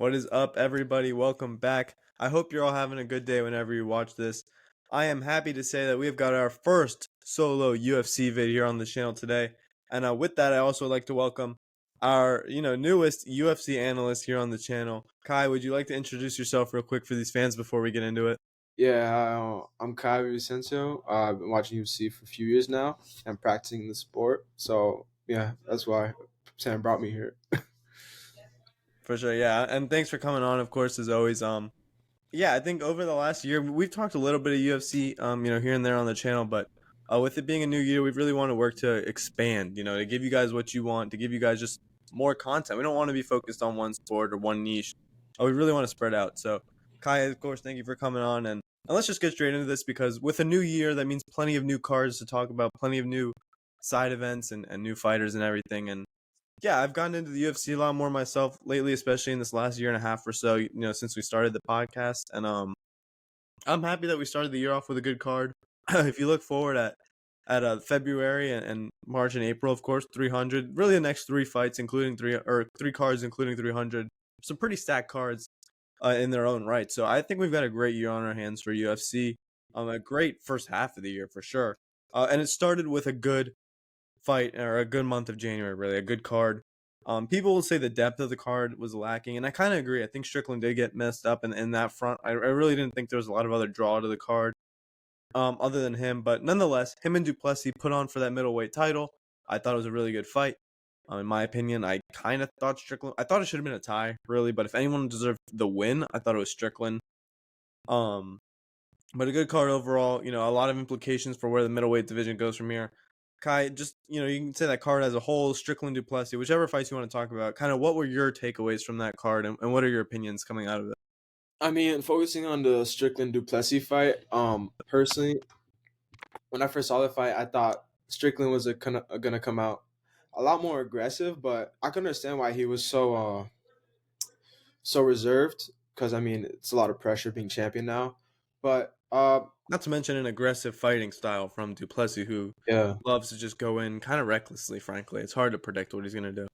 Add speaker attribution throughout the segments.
Speaker 1: What is up, everybody? Welcome back. I hope you're all having a good day whenever you watch this. I am happy to say that we've got our first solo UFC vid here on the channel today. And with that, I also like to welcome our, newest UFC analyst here on the channel. Kai, would you like to introduce yourself real quick for these fans before we get into it?
Speaker 2: Yeah, I'm Kai V. I've been watching UFC for a few years now and practicing the sport. So yeah, that's why Sam brought me here.
Speaker 1: For sure, yeah. And thanks for coming on, of course, as always. Yeah, I think over the last year we've talked a little bit of UFC, here and there on the channel, but with it being a new year, we really want to work to expand, to give you guys what you want, to give you guys just more content. We don't want to be focused on one sport or one niche. We really want to spread out. So, Kai, of course, thank you for coming on, and let's just get straight into this because with a new year, that means plenty of new cards to talk about, plenty of new side events and new fighters and everything. And yeah, I've gotten into the UFC a lot more myself lately, especially in this last year and a half or so, since we started the podcast. And I'm happy that we started the year off with a good card. If you look forward at February and March and April, of course, 300, really the next three fights, including three cards, including 300, some pretty stacked cards in their own right. So I think we've got a great year on our hands for UFC. A great first half of the year for sure. And it started with a good fight or a good month of January, really a good card. People will say the depth of the card was lacking, and I kind of agree. I think Strickland did get messed up in that front. I really didn't think there was a lot of other draw to the card, other than him. But nonetheless, him and Duplessis put on for that middleweight title. I thought it was a really good fight. In my opinion, I kind of thought Strickland. I thought it should have been a tie, really. But if anyone deserved the win, I thought it was Strickland. Um, but a good card overall. A lot of implications for where the middleweight division goes from here. Kai, just, you can say that card as a whole, Strickland, Duplessis, whichever fights you want to talk about. Kind of what were your takeaways from that card, and what are your opinions coming out of it?
Speaker 2: I mean, focusing on the Strickland Duplessis fight, personally, when I first saw the fight, I thought Strickland was gonna come out a lot more aggressive, but I can understand why he was so reserved because I mean it's a lot of pressure being champion now, but
Speaker 1: Not to mention an aggressive fighting style from Duplessis, who
Speaker 2: yeah.
Speaker 1: loves to just go in kind of recklessly, frankly. It's hard to predict what he's going to do.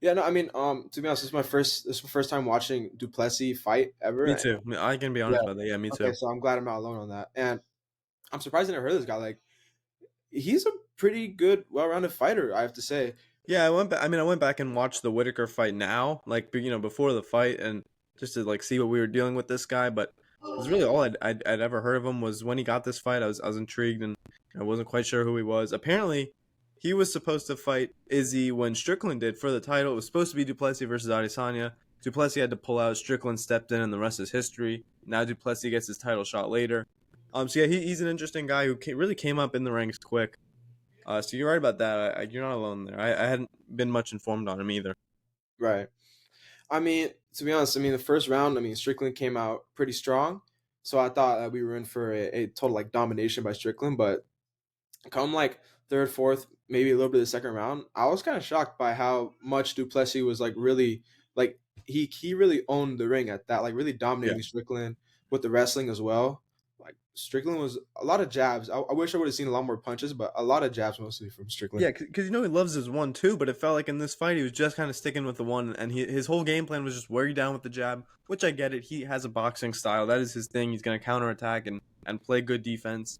Speaker 2: Yeah, no, I mean, to be honest, this is my first time watching Duplessis fight
Speaker 1: Me
Speaker 2: ever.
Speaker 1: too. I can be
Speaker 2: Yeah.
Speaker 1: honest about that. Yeah, me
Speaker 2: Okay,
Speaker 1: too.
Speaker 2: so I'm glad I'm not alone on that. And I'm surprised I never heard of this guy. Like, he's a pretty good, well-rounded fighter, I have to say.
Speaker 1: Yeah, I went back. I mean, I went back and watched the Whitaker fight now, like before the fight, and just to like see what we were dealing with this guy. But it's really all I'd ever heard of him was when he got this fight. I was intrigued and I wasn't quite sure who he was. Apparently, he was supposed to fight Izzy when Strickland did for the title. It was supposed to be Duplessis versus Adesanya. Duplessis had to pull out. Strickland stepped in, and the rest is history. Now Duplessis gets his title shot later. So yeah, he's an interesting guy who really came up in the ranks quick. So you're right about that. You're not alone there. I hadn't been much informed on him either.
Speaker 2: Right. I mean, to be honest, I mean, the first round, I mean, Strickland came out pretty strong. So I thought that we were in for a total, like, domination by Strickland. But come, like, third, fourth, maybe a little bit of the second round, I was kind of shocked by how much Duplessis was, like, really, like, he really owned the ring at that, like, really
Speaker 1: Yeah,
Speaker 2: dominating Strickland with the wrestling as well. Like, Strickland was a lot of jabs. I wish I would have seen a lot more punches, but a lot of jabs mostly from Strickland.
Speaker 1: yeah, because he loves his one too, but it felt like in this fight he was just kind of sticking with the one, and his whole game plan was just wear you down with the jab. Which I get it. He has a boxing style. That is his thing. He's gonna counterattack and play good defense.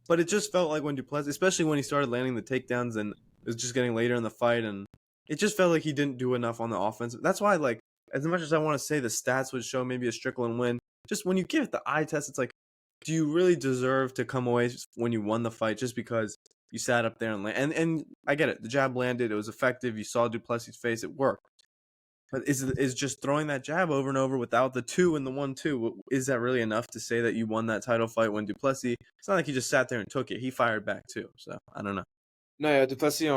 Speaker 1: But it just felt like when Duplessis, especially when he started landing the takedowns and it was just getting later in the fight, and it just felt like he didn't do enough on the offense. That's why, like, as much as I want to say the stats would show maybe a Strickland win, just when you give it the eye test, it's like, do you really deserve to come away when you won the fight just because you sat up there and and I get it, the jab landed, it was effective. You saw Duplessis' face, it worked. But is just throwing that jab over and over without the two and the 1-2? Is that really enough to say that you won that title fight when Duplessis? It's not like he just sat there and took it. He fired back too. So I don't know.
Speaker 2: No, yeah, Duplessis, I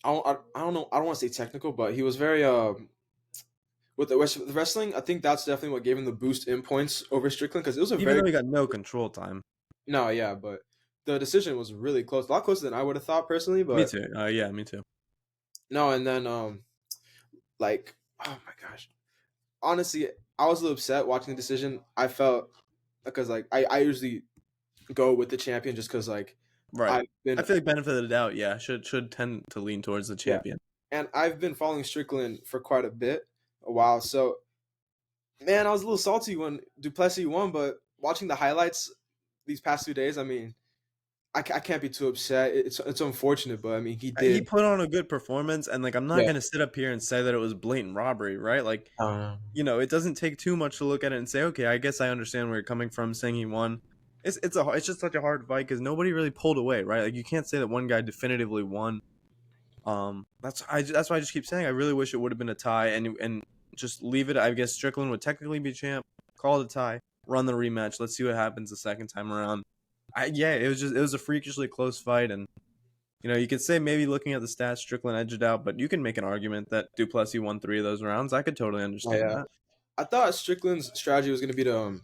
Speaker 2: don't know. I don't want to say technical, but he was very with the wrestling. I think that's definitely what gave him the boost in points over Strickland because it was a
Speaker 1: Even
Speaker 2: very
Speaker 1: though he got no control time.
Speaker 2: no, yeah, but the decision was really close, a lot closer than I would have thought personally.
Speaker 1: Me
Speaker 2: But
Speaker 1: too. Yeah, me too.
Speaker 2: no, and then like oh my gosh, honestly, I was a little upset watching the decision. I felt because like I usually go with the champion just because like
Speaker 1: Right.
Speaker 2: I've been
Speaker 1: I feel like benefit of the doubt. Yeah, should tend to lean towards the
Speaker 2: yeah,
Speaker 1: champion.
Speaker 2: and I've been following Strickland for quite a bit. Wow. So, man, I was a little salty when Duplessis won, but watching the highlights these past 2 days, I mean, I can't be too upset. It's unfortunate, but I mean, he
Speaker 1: He
Speaker 2: did.
Speaker 1: put on a good performance, and like I'm not
Speaker 2: Yeah.
Speaker 1: gonna sit up here and say that it was blatant robbery, right? Like,
Speaker 2: Um,
Speaker 1: it doesn't take too much to look at it and say, okay, I guess I understand where you're coming from, saying he won. It's just such a hard fight because nobody really pulled away, right? Like you can't say that one guy definitively won. That's why I just keep saying I really wish it would have been a tie and just leave it. I guess Strickland would technically be champ, call it a tie, run the rematch. Let's see what happens the second time around. Yeah, it was a freakishly close fight, and you could say maybe looking at the stats, Strickland edged out, but you can make an argument that Duplessis won 3 of those rounds. I could totally
Speaker 2: oh,
Speaker 1: understand
Speaker 2: yeah.
Speaker 1: that.
Speaker 2: I thought Strickland's strategy was going to be to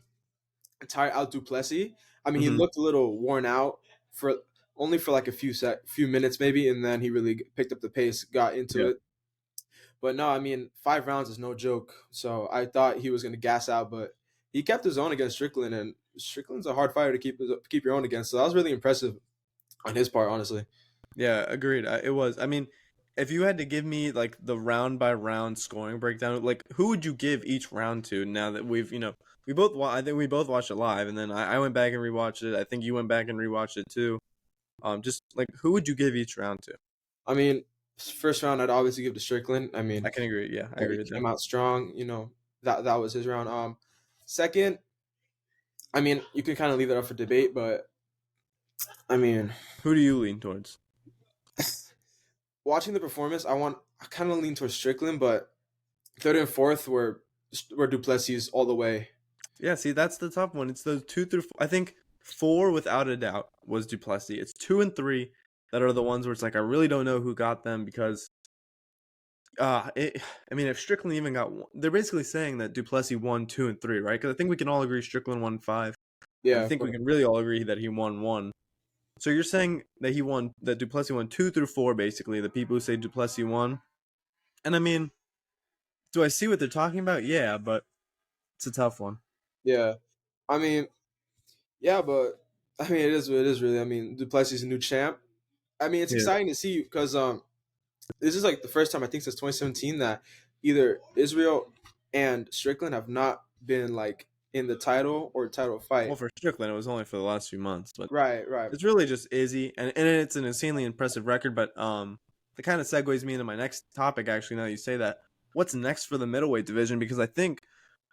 Speaker 2: tire out Duplessis. I mean, he
Speaker 1: Hmm.
Speaker 2: looked a little worn out for only for like a few minutes maybe, and then he really picked up the pace, got into
Speaker 1: Yeah.
Speaker 2: it. But no, I mean, 5 rounds is no joke. So I thought he was going to gas out, but he kept his own against Strickland, and Strickland's a hard fighter to keep your own against. So that was really impressive on his part, honestly.
Speaker 1: Yeah, agreed. It was. I mean, if you had to give me like the round by round scoring breakdown, like who would you give each round to? Now that I think we both watched it live, and then I went back and rewatched it. I think you went back and rewatched it too. Just like who would you give each round to?
Speaker 2: I mean, first round I'd obviously give to Strickland. I
Speaker 1: I
Speaker 2: mean,
Speaker 1: can agree. Yeah, I
Speaker 2: he
Speaker 1: agree with that.
Speaker 2: came out strong. That was his round. Second, I mean, you can kind of leave that up for debate, but I mean,
Speaker 1: Who do you lean towards?
Speaker 2: watching the performance, I kind of lean towards Strickland, but third and fourth were Duplessis all the way.
Speaker 1: Yeah, see, that's the tough one. It's those two through. I think four, without a doubt, was Duplessis. It's two and three that are the ones where it's like I really don't know who got them because I mean, if Strickland even got one, they're basically saying that Duplessis won two and three, right? Because I think we can all agree Strickland won five. I
Speaker 2: Yeah, of
Speaker 1: think we
Speaker 2: course.
Speaker 1: can really all agree that he won one. So you're saying that that Duplessis won two through four, basically. The people who say Duplessis won, and I mean, do I see what they're talking about? Yeah, but it's a tough one.
Speaker 2: Yeah, I mean, yeah, but I mean, it is what it is, really. I mean, Duplessis is a new champ. I mean, it's
Speaker 1: Yeah.
Speaker 2: exciting to see because this is like the first time I think since 2017 that either Israel and Strickland have not been like in the title or title
Speaker 1: Well,
Speaker 2: fight.
Speaker 1: for Strickland, it was only for the last few months, but
Speaker 2: Right, right.
Speaker 1: it's really just Izzy, and it's an insanely impressive record. But it kind of segues me into my next topic. Actually, now that you say that, what's next for the middleweight division? Because I think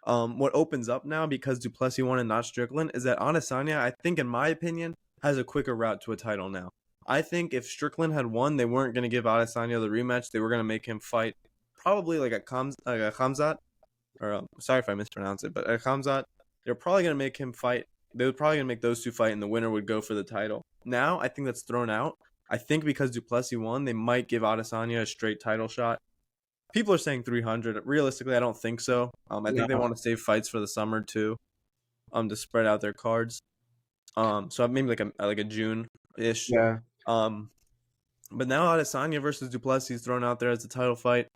Speaker 1: what opens up now because Duplessis won and not Strickland is that Adesanya, I think, in my opinion, has a quicker route to a title now. I think if Strickland had won, they weren't going to give Adesanya the rematch. They were going to make him fight probably like a Khamzat, or sorry if I mispronounce it, but a Khamzat. They're probably going to make him fight. They were probably going to make those two fight, and the winner would go for the title. Now, I think that's thrown out. I think because Duplessis won, they might give Adesanya a straight title shot. People are saying 300. Realistically, I don't think so. I think they
Speaker 2: No,
Speaker 1: want to save fights for the summer too, to spread out their cards. So maybe like a June ish.
Speaker 2: yeah.
Speaker 1: Um, but now Adesanya versus Duplessis thrown out there as a title fight.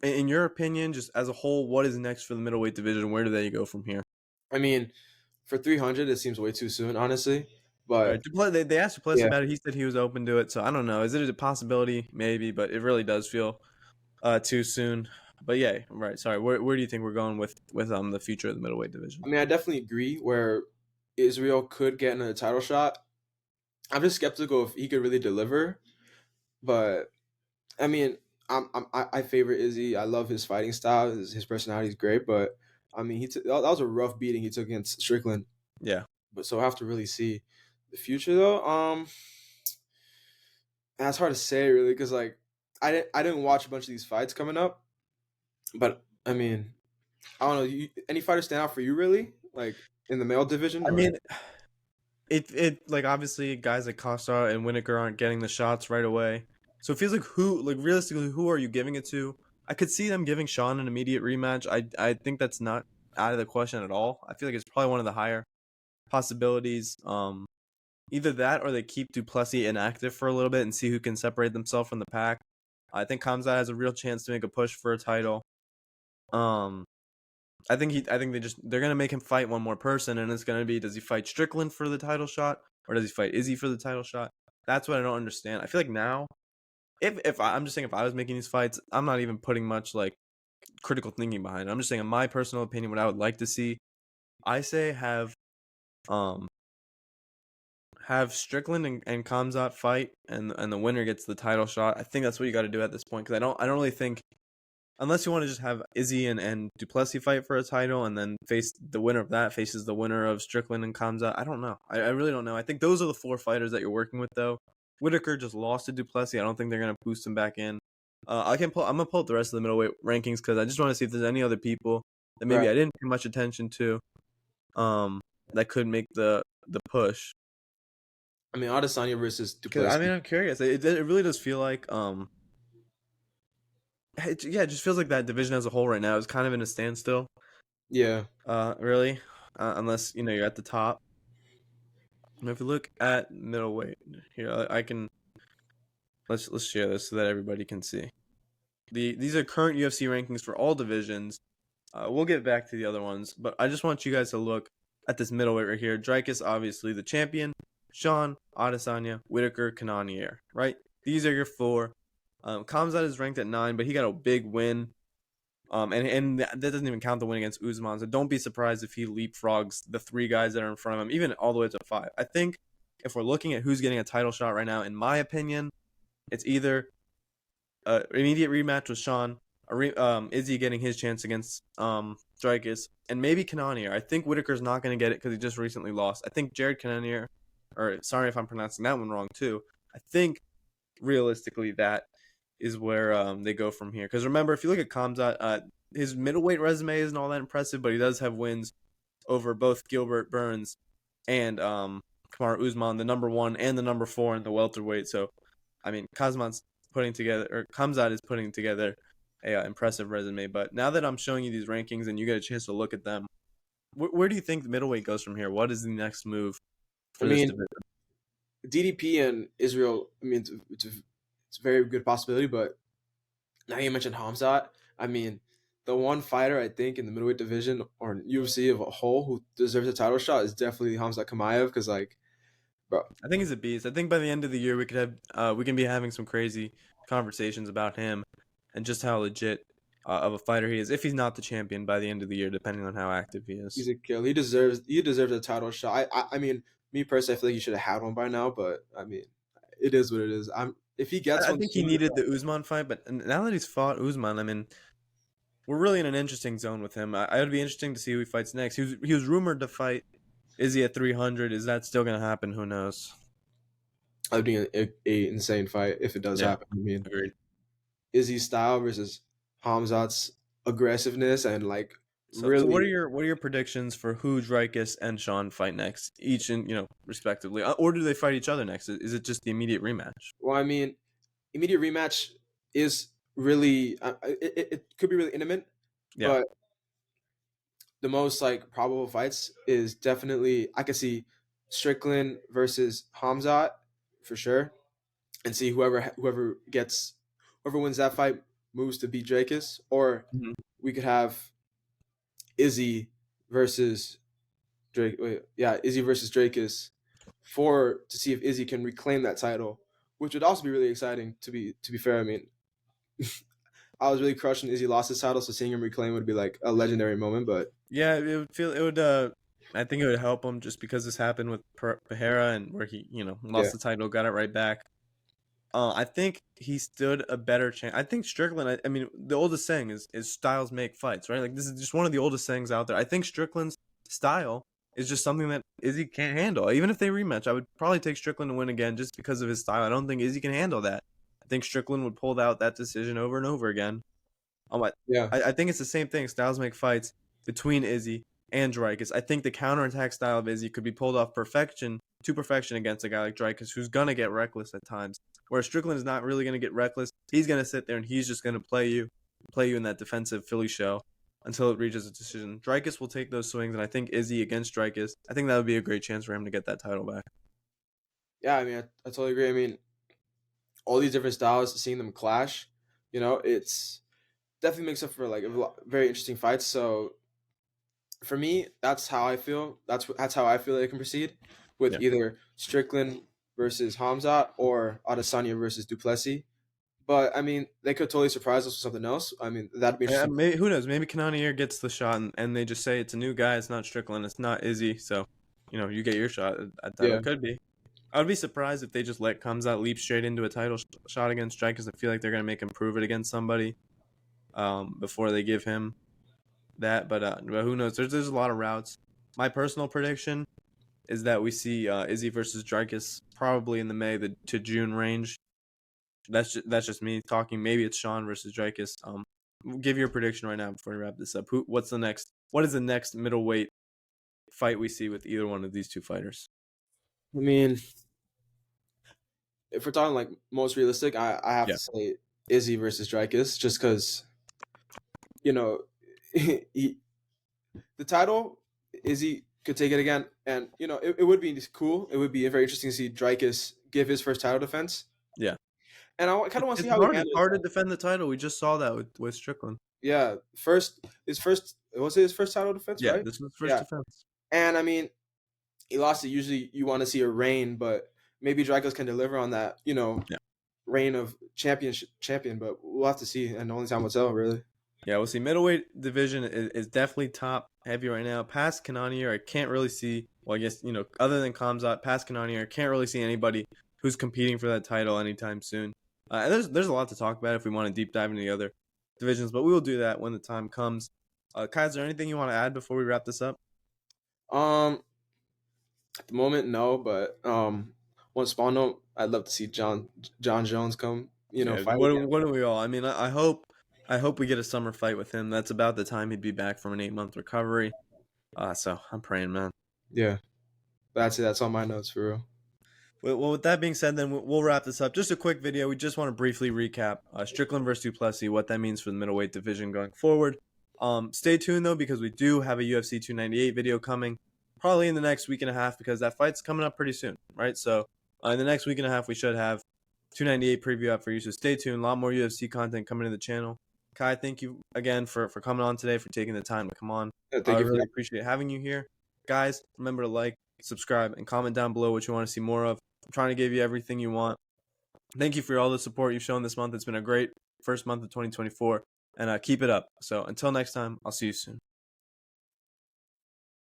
Speaker 1: In your opinion, just as a whole, what is next for the middleweight division? Where do they go from here?
Speaker 2: I mean, for 300, it seems way too soon, honestly.
Speaker 1: Right.
Speaker 2: But
Speaker 1: They asked Duplessis
Speaker 2: yeah,
Speaker 1: about it. He said he was open to it. So I don't know. Is it a possibility? Maybe, but it really does feel too soon. But yeah, right. Sorry. Where do you think we're going with the future of the middleweight division?
Speaker 2: I mean, I definitely agree where Israel could get another title shot. I'm just skeptical if he could really deliver. But I mean, I favor Izzy. I love his fighting style. His personality is great. But I mean, that was a rough beating he took against Strickland.
Speaker 1: Yeah.
Speaker 2: But so I have to really see the future though. That's hard to say really because like I didn't watch a bunch of these fights coming up. But I mean, I don't know. Any fighters stand out for you really? Like in the male division
Speaker 1: I
Speaker 2: or
Speaker 1: mean, it like obviously guys like Costa and Winokur aren't getting the shots right away. So it feels like realistically who are you giving it to? I could see them giving Sean an immediate rematch. I think that's not out of the question at all. I feel like it's probably one of the higher possibilities. Either that or they keep Duplessis inactive for a little bit and see who can separate themselves from the pack. I think Kamzat has a real chance to make a push for a title. Um, I think they're gonna make him fight one more person, and it's gonna be does he fight Strickland for the title shot or does he fight Izzy for the title shot? That's what I don't understand. I feel like now, if I'm just saying if I was making these fights, I'm not even putting much like critical thinking behind it. I'm just saying, in my personal opinion, what I would like to see, I say um have Strickland and Kamzat fight, and the winner gets the title shot. I think that's what you got to do at this point because I don't really think unless you want to just have Izzy and Duplessis fight for a title and then face the winner of that faces the winner of Strickland and Kamzat. I don't know. I really don't know. I think those are the four fighters that you're working with though. Whitaker just lost to Duplessis. I don't think they're gonna boost him back in. I'm gonna pull up the rest of the middleweight rankings because I just want to see if there's any other people that maybe
Speaker 2: Right.
Speaker 1: I didn't pay much attention to, that could make the push.
Speaker 2: I mean, Adesanya versus
Speaker 1: Cause I
Speaker 2: Duplessis.
Speaker 1: mean I'm curious. It really does feel like it just feels like that division as a whole right now is kind of in a standstill.
Speaker 2: Yeah.
Speaker 1: Really, unless you're at the top. And if you look at middleweight here, I can let's share this so that everybody can see. These are current UFC rankings for all divisions. We'll get back to the other ones, but I just want you guys to look at this middleweight right here. Dricus, obviously the champion. Sean, Adesanya, Whitaker, Cannonier. Right? These are your four. Khamzat is ranked at 9, but he got a big win. And that doesn't even count the win against Usman. So don't be surprised if he leapfrogs the 3 guys that are in front of him, even all the way to 5. I think if we're looking at who's getting a title shot right now, in my opinion, it's either immediate rematch with Sean, Izzy getting his chance against Dricus, and maybe Cannonier. I think Whitaker's not going to get it because he just recently lost. I think Jared Cannonier, or sorry if I'm pronouncing that one wrong too. I think realistically that is where they go from here. Because remember, if you look at Khamzat, his middleweight resume isn't all that impressive, but he does have wins over both Gilbert Burns and Kamaru Usman, the number 1 and the number 4 in the welterweight. So, I mean, Khamzat is putting together a impressive resume. But now that I'm showing you these rankings and you get a chance to look at them, where do you think the middleweight goes from here? What is the next move
Speaker 2: I
Speaker 1: for this
Speaker 2: mean,
Speaker 1: division?
Speaker 2: DDP and Israel. I mean, it's a very good possibility, but now you mentioned Hamzat. I mean, the one fighter I think in the middleweight division or UFC of a whole who deserves a title shot is definitely Hamzat Chimaev because, like, bro,
Speaker 1: I think he's a beast. I think by the end of the year we can be having some crazy conversations about him and just how legit of a fighter he is. If he's not the champion by the end of the year, depending on how active he
Speaker 2: he's
Speaker 1: is.
Speaker 2: a kill. He deserves a title shot. I mean, me personally, I feel like he should have had one by now, but I mean, it is what it is. If he gets
Speaker 1: I
Speaker 2: one
Speaker 1: think he
Speaker 2: sooner,
Speaker 1: needed the Usman fight, but now that he's fought Usman, I mean, we're really in an interesting zone with him. I would be interesting to see who he fights next. He was rumored to fight Izzy at 300. Is that still going to happen? Who knows?
Speaker 2: that would be a insane fight if it does
Speaker 1: Yeah,
Speaker 2: happen. I mean,
Speaker 1: agreed.
Speaker 2: Izzy's style versus Hamzat's aggressiveness and like
Speaker 1: So what are
Speaker 2: really.
Speaker 1: your predictions for who Dricus and Sean fight next, each in respectively, or do they fight each other next? Is it just the immediate rematch?
Speaker 2: Well, I mean, immediate rematch is really it could be really intimate,
Speaker 1: Yeah.
Speaker 2: but the most like probable fights is definitely I could see Strickland versus Hamzat for sure, and see whoever wins that fight moves to beat Dracus, or
Speaker 1: Mhm.
Speaker 2: we could have Izzy versus Drake. Wait, yeah, Izzy versus Dracus for to see if Izzy can reclaim that title, which would also be really exciting. To be fair, I mean, I was really crushing Izzy lost his title, so seeing him reclaim would be like a legendary moment. But
Speaker 1: Yeah, it would. I think it would help him just because this happened with Pereira and where he
Speaker 2: yeah,
Speaker 1: lost the title, got it right back. I think he stood a better chance. I think Strickland. I mean, the oldest saying is styles make fights, right? Like this is just one of the oldest sayings out there. I think Strickland's style is just something that Izzy can't handle. Even if they rematch, I would probably take Strickland to win again just because of his style. I don't think Izzy can handle that. I think Strickland would pull out that decision over and over again. I,
Speaker 2: yeah,
Speaker 1: I think it's the same thing. Styles make fights between Izzy and Dricus. I think the counterattack style of Izzy could be pulled off to perfection against a guy like Dricus, who's gonna get reckless at times. Whereas Strickland is not really gonna get reckless. He's gonna sit there and he's just gonna play you in that defensive Philly show until it reaches a decision. Dricus will take those swings, and I think Izzy against Dricus, I think that would be a great chance for him to get that title back.
Speaker 2: yeah. I mean, I totally agree. I mean, all these different styles, seeing them clash, it's definitely makes up for like very interesting fights. So for me, that's how I feel. That's how I feel they can proceed with
Speaker 1: Yeah.
Speaker 2: either Strickland versus Hamzat or Adesanya versus Duplessis. But I mean, they could totally surprise us with something else. I mean, that'd be
Speaker 1: Yeah,
Speaker 2: interesting.
Speaker 1: maybe, who knows? Maybe Kananier gets the shot, and they just say it's a new guy. It's not Strickland. It's not Izzy. So, you get your shot. That title
Speaker 2: Yeah.
Speaker 1: could be. I would be surprised if they just let Kamzat leap straight into a title shot against Strikers. I feel like they're gonna make him prove it against somebody, before they give him that. But who knows? There's a lot of routes. My personal prediction is that we see Izzy versus Dricus probably in the to June range. That's just me talking. Maybe it's Sean versus Dricus. Give your prediction right now before we wrap this up. What is the next middleweight fight we see with either one of these two fighters?
Speaker 2: I mean, if we're talking like most realistic, I have
Speaker 1: Yeah,
Speaker 2: to say Izzy versus Dricus, just because you know he, the title Izzy could take it again, and it would be cool. It would be very interesting to see Dricus give his first title defense,
Speaker 1: yeah.
Speaker 2: and I kind of want to see
Speaker 1: It's
Speaker 2: how he
Speaker 1: hard. It's
Speaker 2: handles
Speaker 1: hard to
Speaker 2: that.
Speaker 1: defend the title. We just saw that with Strickland.
Speaker 2: Yeah, his first was it his first title defense,
Speaker 1: Yeah,
Speaker 2: right?
Speaker 1: this was first
Speaker 2: Yeah,
Speaker 1: defense.
Speaker 2: and I mean he lost it. Usually you want to see a reign, but maybe Dricus can deliver on that.
Speaker 1: Yeah,
Speaker 2: Reign of champion, but we'll have to see, and only time will tell, really.
Speaker 1: yeah. We'll see. Middleweight division is definitely top heavy right now. Past Kananier, I can't really see. Well, I guess other than Kamzat, past Kananier, I can't really see anybody who's competing for that title anytime soon. And there's a lot to talk about if we want to deep dive into the other divisions, but we will do that when the time comes. Kai, is there anything you want to add before we wrap this up?
Speaker 2: Um, at the moment, no, but once Spawn note, I'd love to see John Jones come,
Speaker 1: Yeah,
Speaker 2: fight again.
Speaker 1: what do we all? I mean, I hope we get a summer fight with him. That's about the time he'd be back from an 8-month recovery. So I'm praying, man.
Speaker 2: Yeah, that's it. That's all my notes for real.
Speaker 1: Well, with that being said, then we'll wrap this up. Just a quick video. We just want to briefly recap Strickland versus Duplessis, what that means for the middleweight division going forward. Stay tuned though, because we do have a UFC 298 video coming, probably in the next week and a half, because that fight's coming up pretty soon, right? So in the next week and a half, we should have 298 preview up for you. So stay tuned. A lot more UFC content coming to the channel. Kai, thank you again for coming on today, for taking the time to come on.
Speaker 2: Yeah,
Speaker 1: I
Speaker 2: thank you for
Speaker 1: really appreciate having you here. Guys, remember to like, subscribe, and comment down below what you want to see more of. I'm trying to give you everything you want. Thank you for all the support you've shown this month. It's been a great first month of 2024, and keep it up. So until next time, I'll see you soon.